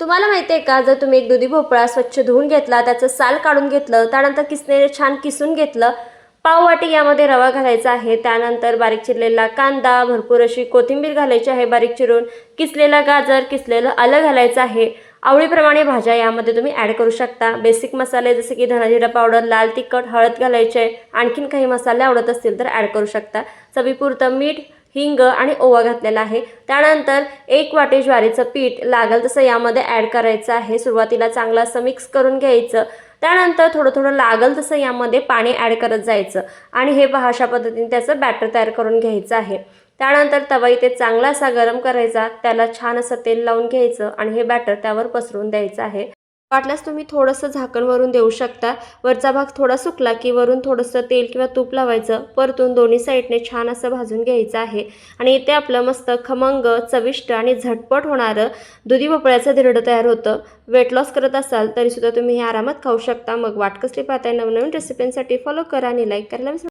तुम्हाला माहिती आहे का, जर तुम्ही एक दुधी भोपळा स्वच्छ धुवून घेतला, त्याचं साल काढून घेतलं, त्यानंतर किसणीने छान किसून घेतलं, पाववाटी यामध्ये रवा घालायचा आहे, त्यानंतर बारीक चिरलेला कांदा, भरपूर अशी कोथिंबीर घालायची आहे बारीक चिरून, किसलेला गाजर, किसलेलं आलं घालायचं आहे. आवडीप्रमाणे भाज्या यामध्ये तुम्ही ॲड करू शकता. बेसिक मसाले जसे की धना जिरा पावडर, लाल तिखट, हळद घालायचे आहे. आणखीन काही मसाले आवडत असतील तर ॲड करू शकता. चवीपुरतं मीठ, हिंग आणि ओवा घातलेला आहे. त्यानंतर 1 वाटी ज्वारीचं पीठ लागेल तसं यामध्ये ॲड करायचं आहे. सुरुवातीला चांगलं असं मिक्स करून घ्यायचं. त्यानंतर थोडं थोडं लागेल तसं यामध्ये पाणी ॲड करत जायचं आणि हे पहा अशा पद्धतीने त्याचं बॅटर तयार करून घ्यायचं आहे. त्यानंतर तवा इथे चांगला असा गरम करायचा, त्याला छान असं तेल लावून घ्यायचं आणि हे बॅटर त्यावर पसरून द्यायचं आहे. वाटल्यास तुम्ही थोडंसं झाकण वरून देऊ शकता. वरचा भाग थोडा सुकला की वरून थोडंसं तेल किंवा तूप लावायचं. परतून दोन्ही साईडने छान असं भाजून घ्यायचं आहे आणि इथे आपलं मस्त खमंग, चविष्ट आणि झटपट होणारं दुधी भोपळ्याचं धिरडं तयार होतं. वेट लॉस करत असाल तरीसुद्धा तुम्ही हे आरामात खाऊ शकता. मग वाट कसली पाहताय, नवनवीन रेसिपींसाठी फॉलो करा आणि लाईक करायला विसरू